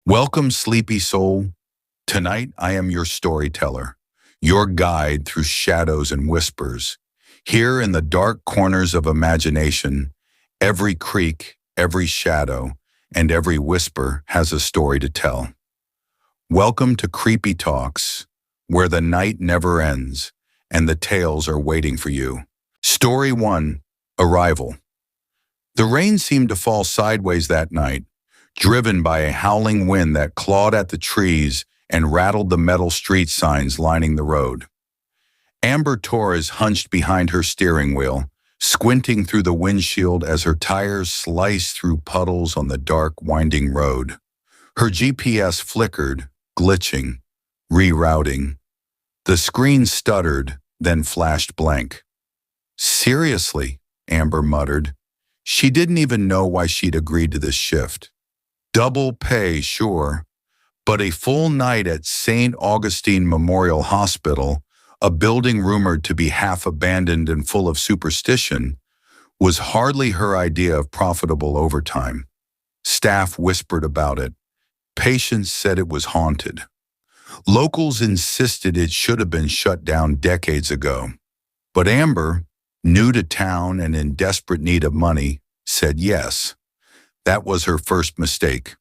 Welcome, sleepy soul. Tonight I am your storyteller, your guide through shadows and whispers. Here in the dark corners of imagination, every creak, every shadow, and every whisper has a story to tell. Welcome to Creepytalks, where the night never ends and the tales are waiting for you. Story 1, Arrival. The rain seemed to fall sideways that night, driven by a howling wind that clawed at the trees and rattled the metal street signs lining the road. Amber Torres hunched behind her steering wheel, squinting through the windshield as her tires sliced through puddles on the dark, winding road. Her GPS flickered, glitching, rerouting. The screen stuttered, then flashed blank. Seriously, Amber muttered. She didn't even know why she'd agreed to this shift. Double pay, sure, but a full night at St. Augustine Memorial Hospital, a building rumored to be half abandoned and full of superstition, was hardly her idea of profitable overtime. Staff whispered about it. Patients said it was haunted. Locals insisted it should have been shut down decades ago. But Amber, new to town and in desperate need of money, said yes. That was her first mistake.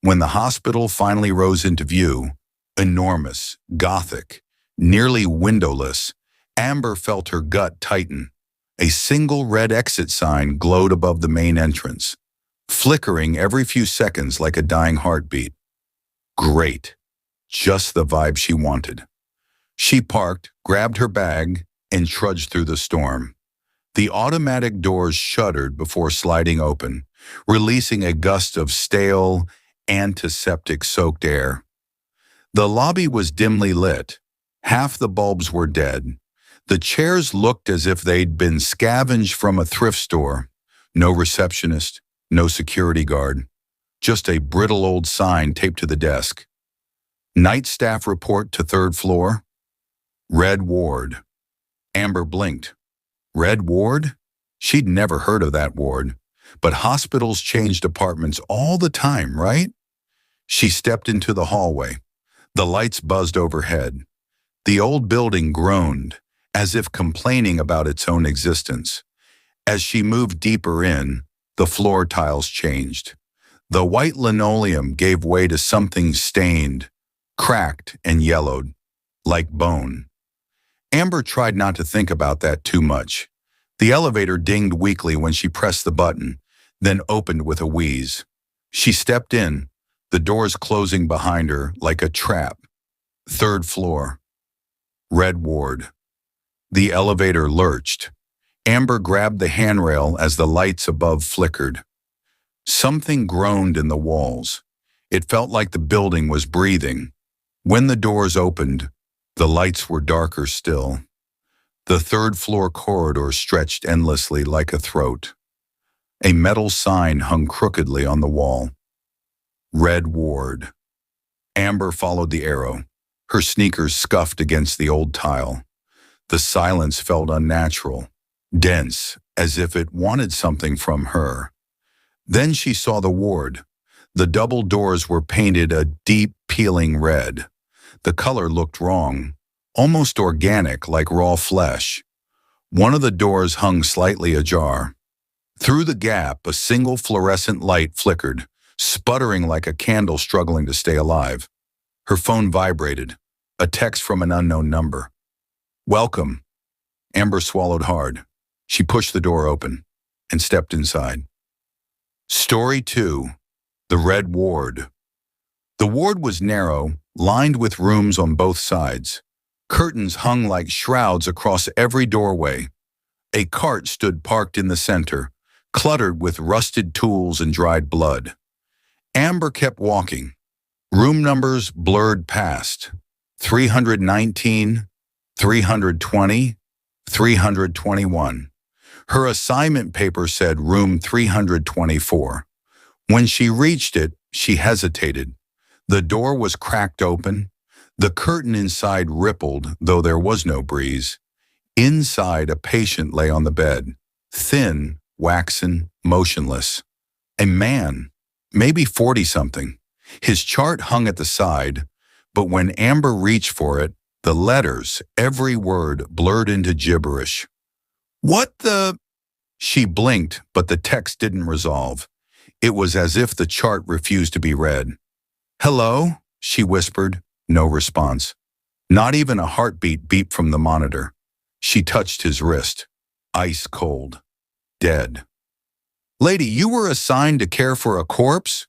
When the hospital finally rose into view, enormous, gothic, nearly windowless, Amber felt her gut tighten. A single red exit sign glowed above the main entrance, flickering every few seconds like a dying heartbeat. Great. Just the vibe she wanted. She parked, grabbed her bag, and trudged through the storm. The automatic doors shuddered before sliding open, releasing a gust of stale, antiseptic-soaked air. The lobby was dimly lit. Half the bulbs were dead. The chairs looked as if they'd been scavenged from a thrift store. No receptionist, no security guard. Just a brittle old sign taped to the desk. Night staff report to third floor. Red ward. Amber blinked. Red ward? She'd never heard of that ward. But hospitals change departments all the time, right? She stepped into the hallway. The lights buzzed overhead. The old building groaned, as if complaining about its own existence. As she moved deeper in, the floor tiles changed. The white linoleum gave way to something stained, cracked, and yellowed, like bone. Amber tried not to think about that too much. The elevator dinged weakly when she pressed the button, then opened with a wheeze. She stepped in, the doors closing behind her like a trap. Third floor. Red ward. The elevator lurched. Amber grabbed the handrail as the lights above flickered. Something groaned in the walls. It felt like the building was breathing. When the doors opened, the lights were darker still. The third floor corridor stretched endlessly like a throat. A metal sign hung crookedly on the wall. Red ward. Amber followed the arrow. Her sneakers scuffed against the old tile. The silence felt unnatural, dense, as if it wanted something from her. Then she saw the ward. The double doors were painted a deep, peeling red. The color looked wrong, almost organic, like raw flesh. One of the doors hung slightly ajar. Through the gap, a single fluorescent light flickered, sputtering like a candle struggling to stay alive. Her phone vibrated, a text from an unknown number. Welcome. Amber swallowed hard. She pushed the door open and stepped inside. Story 2, The Red Ward. The ward was narrow, lined with rooms on both sides. Curtains hung like shrouds across every doorway. A cart stood parked in the center, cluttered with rusted tools and dried blood. Amber kept walking. Room numbers blurred past. 319, 320, 321. Her assignment paper said room 324. When she reached it, she hesitated. The door was cracked open. The curtain inside rippled, though there was no breeze. Inside, a patient lay on the bed, thin, waxen, motionless. A man, maybe 40-something. His chart hung at the side, but when Amber reached for it, the letters, every word, blurred into gibberish. What the? She blinked, but the text didn't resolve. It was as if the chart refused to be read. Hello? She whispered. No response. Not even a heartbeat beeped from the monitor. She touched his wrist. Ice cold. Dead. Lady, you were assigned to care for a corpse?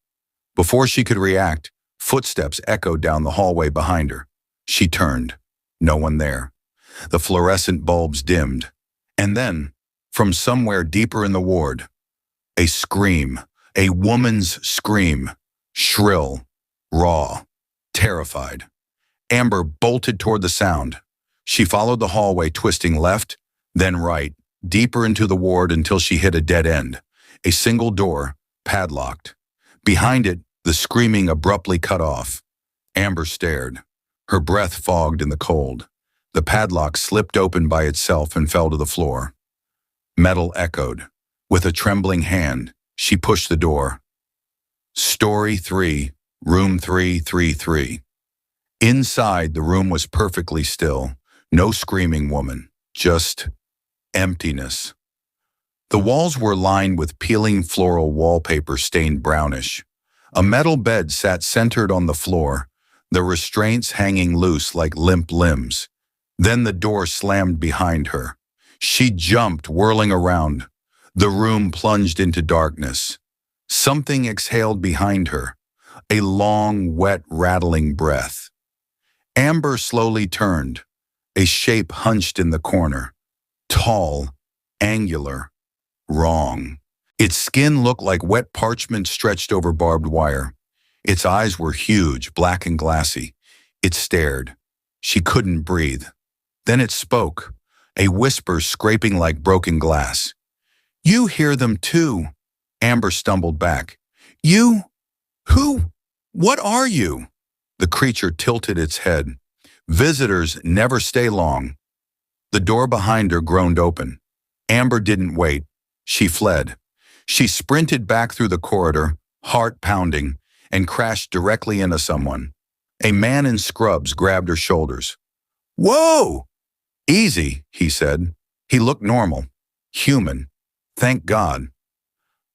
Before she could react, footsteps echoed down the hallway behind her. She turned. No one there. The fluorescent bulbs dimmed. And then, from somewhere deeper in the ward, a scream, a woman's scream, shrill, raw, terrified. Amber bolted toward the sound. She followed the hallway, twisting left, then right, deeper into the ward until she hit a dead end. A single door, padlocked. Behind it, the screaming abruptly cut off. Amber stared. Her breath fogged in the cold. The padlock slipped open by itself and fell to the floor. Metal echoed. With a trembling hand, she pushed the door. Story 3, room 333. Inside, the room was perfectly still. No screaming woman, just emptiness. The walls were lined with peeling floral wallpaper stained brownish. A metal bed sat centered on the floor, the restraints hanging loose like limp limbs. Then the door slammed behind her. She jumped, whirling around. The room plunged into darkness. Something exhaled behind her, a long, wet, rattling breath. Amber slowly turned. A shape hunched in the corner. Tall, angular, wrong. Its skin looked like wet parchment stretched over barbed wire. Its eyes were huge, black and glassy. It stared. She couldn't breathe. Then it spoke, a whisper scraping like broken glass. You hear them too. Amber stumbled back. You? Who? What are you? The creature tilted its head. Visitors never stay long. The door behind her groaned open. Amber didn't wait. She fled. She sprinted back through the corridor, heart pounding, and crashed directly into someone. A man in scrubs grabbed her shoulders. Whoa! Easy, he said. He looked normal, human. Thank God.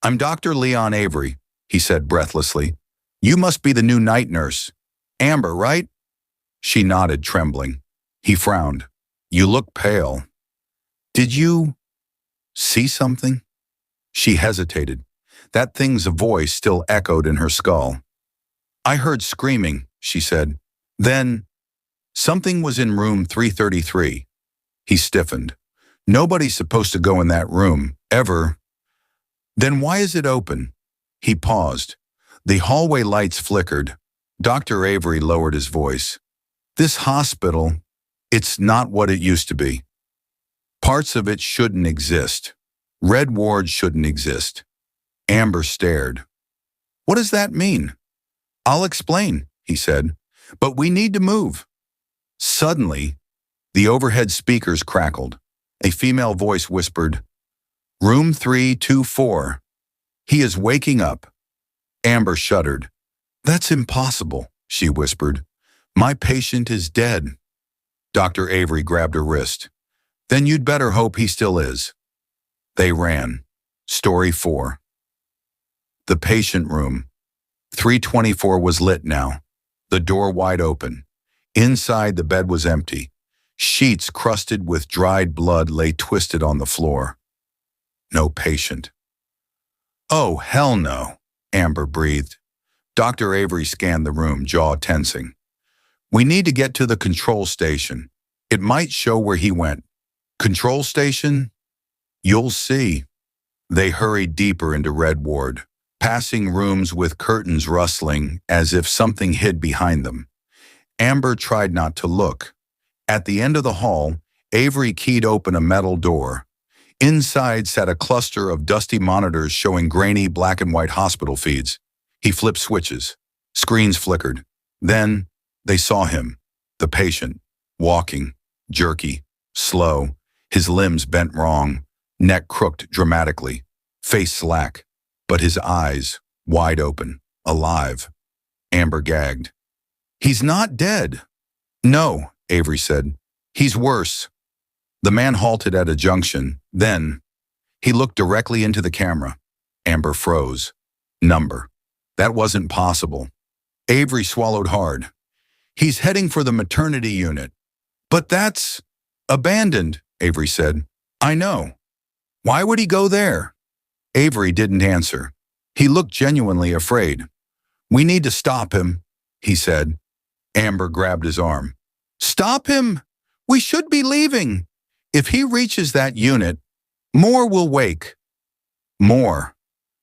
I'm Dr. Leon Avery, he said breathlessly. You must be the new night nurse. Amber, right? She nodded, trembling. He frowned. You look pale. Did you see something? She hesitated. That thing's voice still echoed in her skull. I heard screaming, she said. Then, something was in room 333. He stiffened. Nobody's supposed to go in that room, ever. Then why is it open? He paused. The hallway lights flickered. Dr. Avery lowered his voice. This hospital, it's not what it used to be. Parts of it shouldn't exist. Red wards shouldn't exist. Amber stared. What does that mean? I'll explain, he said, but we need to move. Suddenly, the overhead speakers crackled. A female voice whispered, Room 324. He is waking up. Amber shuddered. That's impossible, she whispered. My patient is dead. Dr. Avery grabbed her wrist. Then you'd better hope he still is. They ran. Story 4. The patient room. 324 was lit now. The door wide open. Inside, the bed was empty. Sheets crusted with dried blood lay twisted on the floor. No patient. Oh, hell no, Amber breathed. Dr. Avery scanned the room, jaw tensing. We need to get to the control station. It might show where he went. Control station? You'll see. They hurried deeper into Red Ward, passing rooms with curtains rustling as if something hid behind them. Amber tried not to look. At the end of the hall, Avery keyed open a metal door. Inside sat a cluster of dusty monitors showing grainy black and white hospital feeds. He flipped switches. Screens flickered. Then they saw him, the patient, walking, jerky, slow, his limbs bent wrong, neck crooked dramatically, face slack, but his eyes wide open, alive. Amber gagged. He's not dead. No, Avery said. He's worse. The man halted at a junction. Then, he looked directly into the camera. Amber froze. Number. That wasn't possible. Avery swallowed hard. He's heading for the maternity unit. But that's abandoned, Avery said. I know. Why would he go there? Avery didn't answer. He looked genuinely afraid. We need to stop him, he said. Amber grabbed his arm. Stop him? We should be leaving. If he reaches that unit, more will wake. More.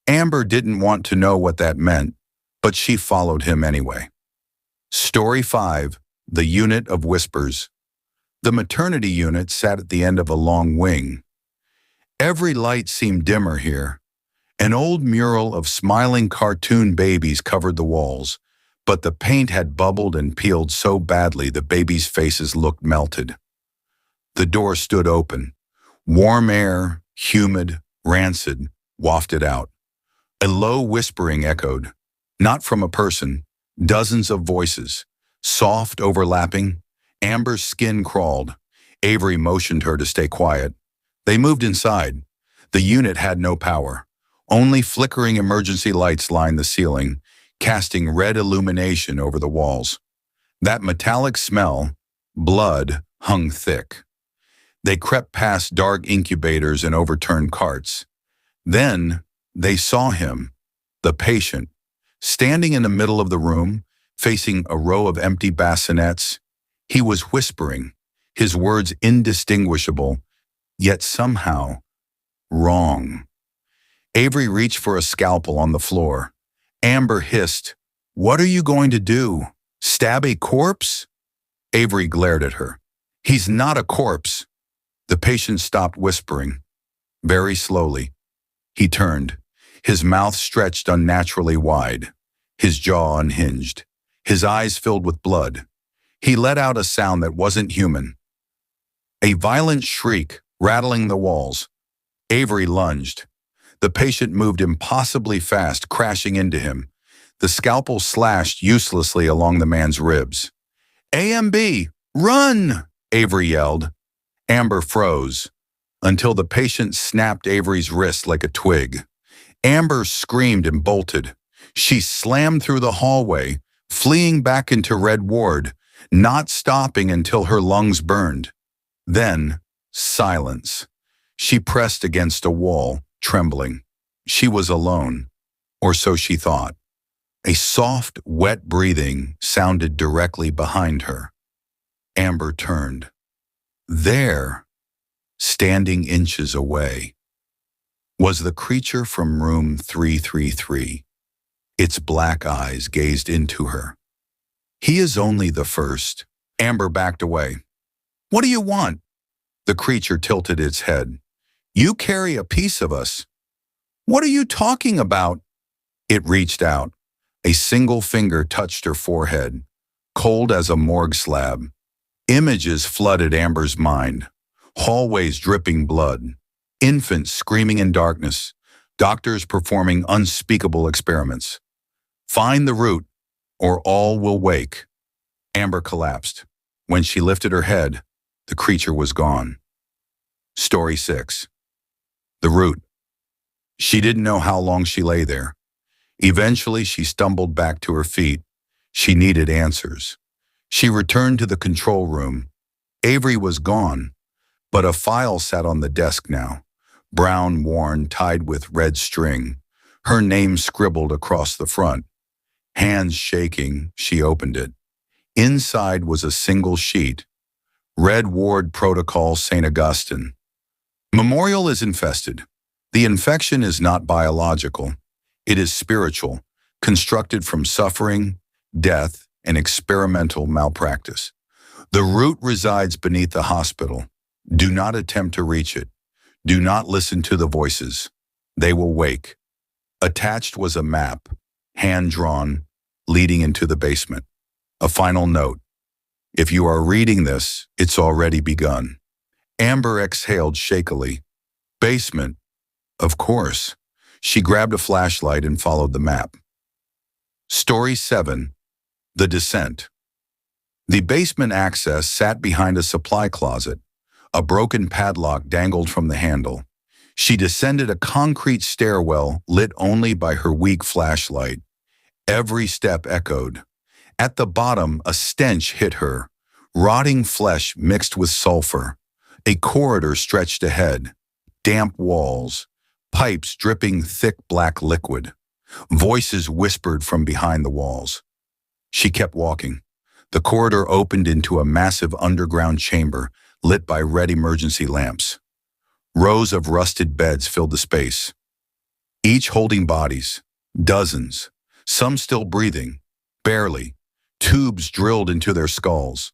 Amber didn't want to know what that meant, but she followed him anyway. Story 5. The Unit of Whispers. The maternity unit sat at the end of a long wing. Every light seemed dimmer here. An old mural of smiling cartoon babies covered the walls, but the paint had bubbled and peeled so badly the babies' faces looked melted. The door stood open. Warm air, humid, rancid, wafted out. A low whispering echoed, not from a person, dozens of voices, soft, overlapping. Amber's skin crawled. Avery motioned her to stay quiet. They moved inside. The unit had no power. Only flickering emergency lights lined the ceiling, casting red illumination over the walls. That metallic smell, blood, hung thick. They crept past dark incubators and overturned carts. Then they saw him, the patient, standing in the middle of the room, facing a row of empty bassinets. He was whispering, his words indistinguishable, yet somehow wrong. Avery reached for a scalpel on the floor. Amber hissed, "What are you going to do? Stab a corpse?" Avery glared at her. "He's not a corpse." The patient stopped whispering. Very slowly, he turned, his mouth stretched unnaturally wide, his jaw unhinged, his eyes filled with blood. He let out a sound that wasn't human. A violent shriek, rattling the walls. Avery lunged. The patient moved impossibly fast, crashing into him. The scalpel slashed uselessly along the man's ribs. "AMB, run!" Avery yelled. Amber froze, until the patient snapped Avery's wrist like a twig. Amber screamed and bolted. She slammed through the hallway, fleeing back into Red Ward, not stopping until her lungs burned. Then, silence. She pressed against a wall, trembling. She was alone, or so she thought. A soft, wet breathing sounded directly behind her. Amber turned. There, standing inches away, was the creature from room 333. Its black eyes gazed into her. "He is only the first." Amber backed away. "What do you want?" The creature tilted its head. "You carry a piece of us." "What are you talking about?" It reached out. A single finger touched her forehead, cold as a morgue slab. Images flooded Amber's mind. Hallways dripping blood. Infants screaming in darkness. Doctors performing unspeakable experiments. "Find the root, or all will wake." Amber collapsed. When she lifted her head, the creature was gone. Story 6. The root. She didn't know how long she lay there. Eventually, she stumbled back to her feet. She needed answers. She returned to the control room. Avery was gone, but a file sat on the desk now, brown, worn, tied with red string, her name scribbled across the front. Hands shaking, she opened it. Inside was a single sheet. Red Ward Protocol, St. Augustine. Memorial is infested. The infection is not biological. It is spiritual, constructed from suffering, death, and experimental malpractice. The root resides beneath the hospital. Do not attempt to reach it. Do not listen to the voices. They will wake. Attached was a map, hand-drawn, leading into the basement. A final note. If you are reading this, it's already begun. Amber exhaled shakily. Basement. Of course. She grabbed a flashlight and followed the map. Story 7. The Descent. The basement access sat behind a supply closet. A broken padlock dangled from the handle. She descended a concrete stairwell lit only by her weak flashlight. Every step echoed. At the bottom, a stench hit her. Rotting flesh mixed with sulfur. A corridor stretched ahead. Damp walls. Pipes dripping thick black liquid. Voices whispered from behind the walls. She kept walking. The corridor opened into a massive underground chamber lit by red emergency lamps. Rows of rusted beds filled the space, each holding bodies, dozens, some still breathing, barely, tubes drilled into their skulls.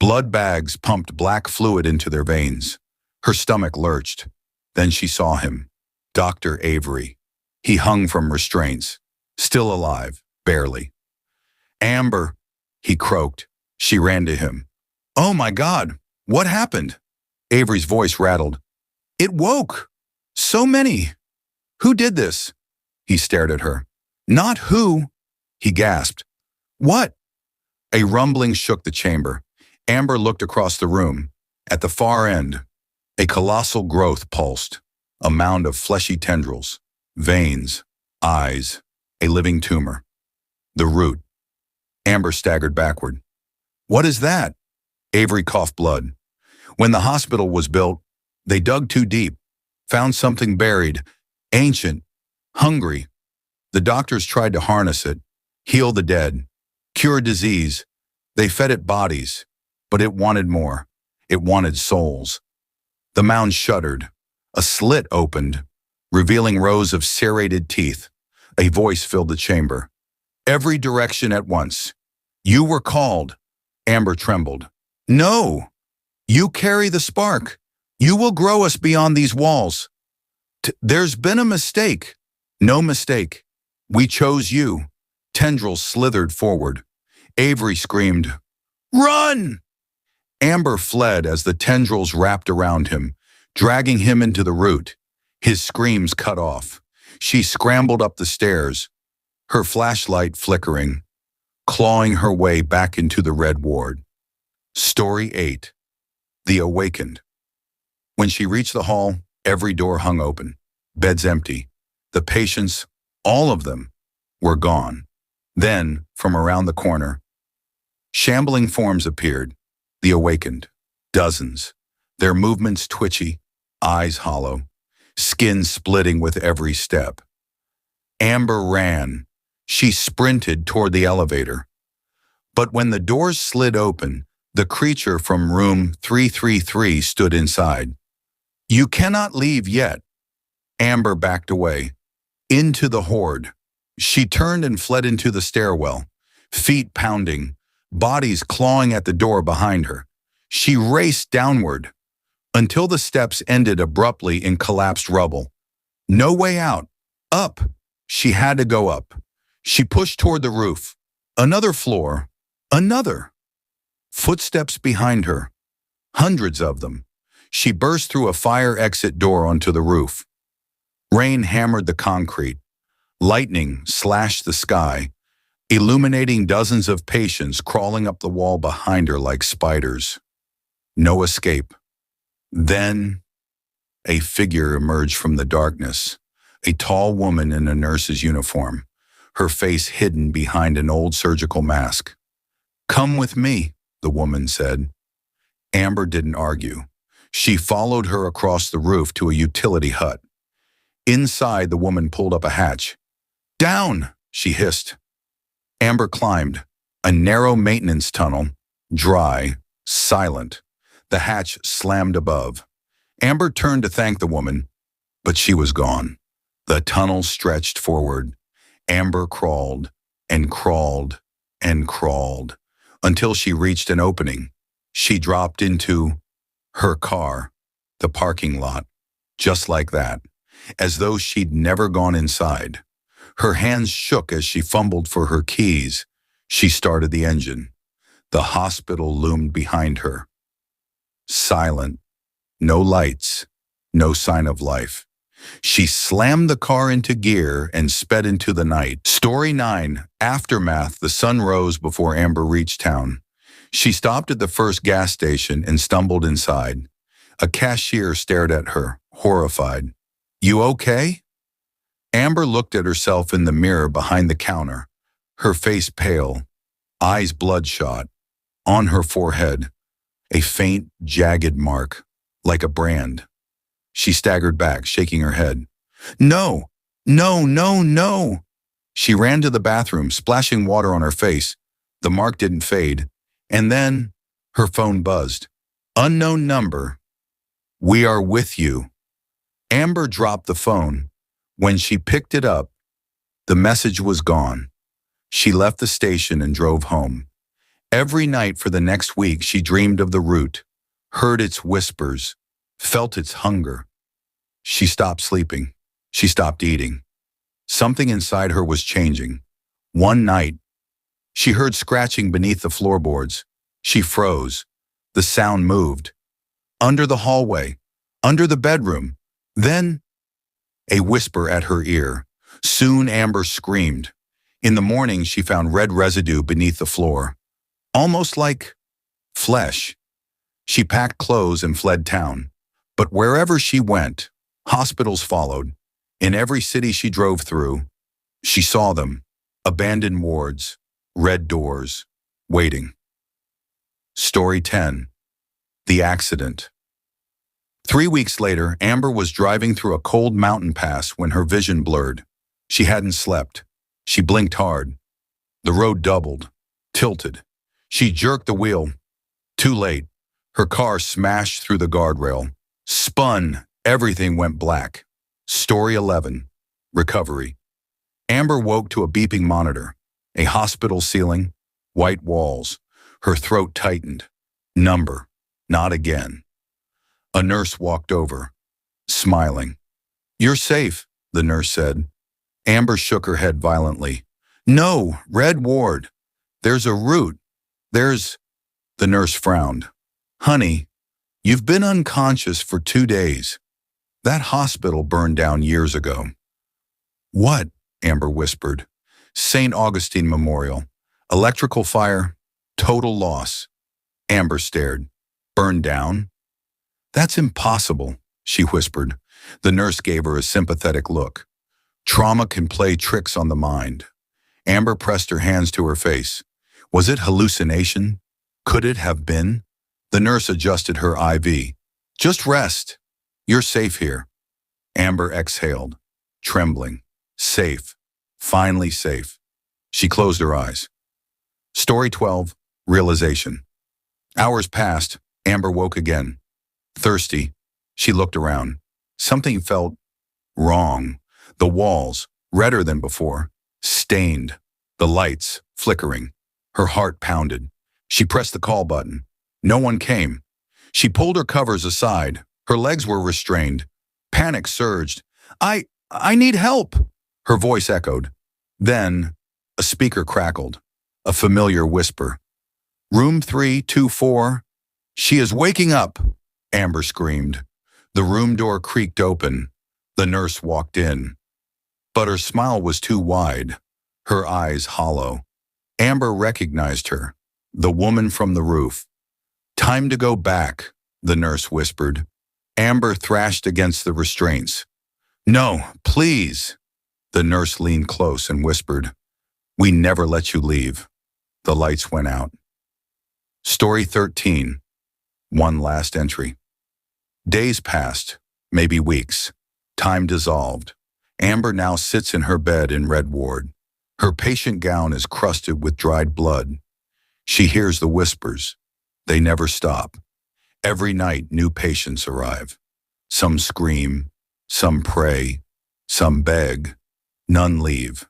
Blood bags pumped black fluid into their veins. Her stomach lurched. Then she saw him, Dr. Avery. He hung from restraints, still alive, barely. "Amber," he croaked. She ran to him. "Oh my God, what happened?" Avery's voice rattled. "It woke! So many! Who did this?" He stared at her. "Not who," he gasped. "What?" A rumbling shook the chamber. Amber looked across the room. At the far end, a colossal growth pulsed, a mound of fleshy tendrils, veins, eyes, a living tumor. The root. Amber staggered backward. "What is that?" Avery coughed blood. "When the hospital was built, they dug too deep, found something buried, ancient, hungry. The doctors tried to harness it, heal the dead, cure disease. They fed it bodies, but it wanted more. It wanted souls." The mound shuddered. A slit opened, revealing rows of serrated teeth. A voice filled the chamber. "Every direction at once. You were called." Amber trembled. "No! You carry the spark. You will grow us beyond these walls. There's been a mistake." "No mistake. We chose you." Tendrils slithered forward. Avery screamed, "Run!" Amber fled as the tendrils wrapped around him, dragging him into the root. His screams cut off. She scrambled up the stairs, her flashlight flickering, clawing her way back into the red ward. Story 8. The Awakened. When she reached the hall, every door hung open, beds empty. The patients, all of them, were gone. Then, from around the corner, shambling forms appeared. The awakened. Dozens. Their movements twitchy, eyes hollow, skin splitting with every step. Amber ran. She sprinted toward the elevator. But when the doors slid open, the creature from room 333 stood inside. "You cannot leave yet." Amber backed away. Into the horde. She turned and fled into the stairwell, feet pounding, bodies clawing at the door behind her. She raced downward until the steps ended abruptly in collapsed rubble. No way out. Up. She had to go up. She pushed toward the roof. Another floor. Another. Footsteps behind her. Hundreds of them. She burst through a fire exit door onto the roof. Rain hammered the concrete. Lightning slashed the sky, illuminating dozens of patients crawling up the wall behind her like spiders. No escape. Then, a figure emerged from the darkness, a tall woman in a nurse's uniform, her face hidden behind an old surgical mask. "Come with me," the woman said. Amber didn't argue. She followed her across the roof to a utility hut. Inside, the woman pulled up a hatch. "Down!" she hissed. Amber climbed. A narrow maintenance tunnel, dry, silent. The hatch slammed above. Amber turned to thank the woman, but she was gone. The tunnel stretched forward. Amber crawled and crawled and crawled until she reached an opening. She dropped into her car, the parking lot, just like that, as though she'd never gone inside. Her hands shook as she fumbled for her keys. She started the engine. The hospital loomed behind her. Silent. No lights. No sign of life. She slammed the car into gear and sped into the night. Story 9. Aftermath. The sun rose before Amber reached town. She stopped at the first gas station and stumbled inside. A cashier stared at her, horrified. "You okay?" Amber looked at herself in the mirror behind the counter, her face pale, eyes bloodshot. On her forehead, a faint, jagged mark, like a brand. She staggered back, shaking her head. "No! No, no, no!" She ran to the bathroom, splashing water on her face. The mark didn't fade. And then her phone buzzed. "Unknown number. We are with you." Amber dropped the phone. When she picked it up, the message was gone. She left the station and drove home. Every night for the next week, she dreamed of the root, heard its whispers, felt its hunger. She stopped sleeping. She stopped eating. Something inside her was changing. One night, she heard scratching beneath the floorboards. She froze. The sound moved. Under the hallway, under the bedroom. Then, a whisper at her ear. Soon Amber screamed. In the morning, she found red residue beneath the floor, almost like flesh. She packed clothes and fled town. But wherever she went, hospitals followed. In every city she drove through, she saw them. Abandoned wards, red doors, waiting. Story 10. The accident. 3 weeks later, Amber was driving through a cold mountain pass when her vision blurred. She hadn't slept. She blinked hard. The road doubled, tilted. She jerked the wheel. Too late. Her car smashed through the guardrail. Spun. Everything went black. Story 11. Recovery. Amber woke to a beeping monitor. A hospital ceiling. White walls. Her throat tightened. Number. Not again. A nurse walked over, smiling. "You're safe," the nurse said. Amber shook her head violently. "No, red ward. There's a root. There's—" The nurse frowned. "Honey, you've been unconscious for 2 days. That hospital burned down years ago." "What?" Amber whispered. "St. Augustine Memorial. Electrical fire. Total loss." Amber stared. "Burned down?" "That's impossible," she whispered. The nurse gave her a sympathetic look. "Trauma can play tricks on the mind." Amber pressed her hands to her face. Was it hallucination? Could it have been? The nurse adjusted her IV. "Just rest. You're safe here." Amber exhaled, trembling. Safe. Finally safe. She closed her eyes. Story 12. Realization. Hours passed. Amber woke again. Thirsty, she looked around. Something felt wrong. The walls, redder than before, stained. The lights, flickering. Her heart pounded. She pressed the call button. No one came. She pulled her covers aside. Her legs were restrained. Panic surged. I need help!" Her voice echoed. Then, a speaker crackled. A familiar whisper. "Room 324. She is waking up!" Amber screamed. The room door creaked open. The nurse walked in. But her smile was too wide, her eyes hollow. Amber recognized her, the woman from the roof. "Time to go back," the nurse whispered. Amber thrashed against the restraints. "No, please." The nurse leaned close and whispered, "We never let you leave." The lights went out. Story 13. One last entry. Days passed, maybe weeks. Time dissolved. Amber now sits in her bed in Red Ward. Her patient gown is crusted with dried blood. She hears the whispers. They never stop. Every night, new patients arrive. Some scream, some pray, some beg. None leave.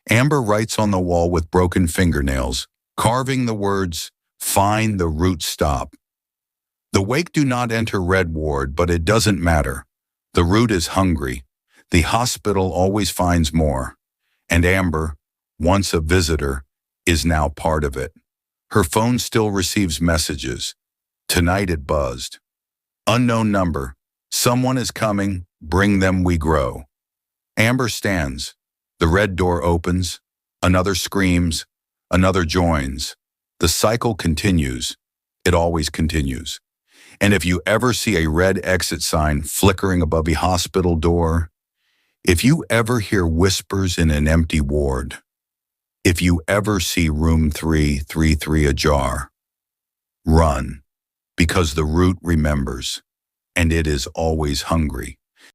Amber writes on the wall with broken fingernails, carving the words, "Find the root stop." The wake do not enter Red Ward, but it doesn't matter. The root is hungry. The hospital always finds more. And Amber, once a visitor, is now part of it. Her phone still receives messages. Tonight it buzzed. Unknown number. Someone is coming, bring them we grow. Amber stands. The red door opens. Another screams. Another joins. The cycle continues. It always continues. And if you ever see a red exit sign flickering above a hospital door, if you ever hear whispers in an empty ward, if you ever see room 333 ajar, run, because the root remembers, and it is always hungry.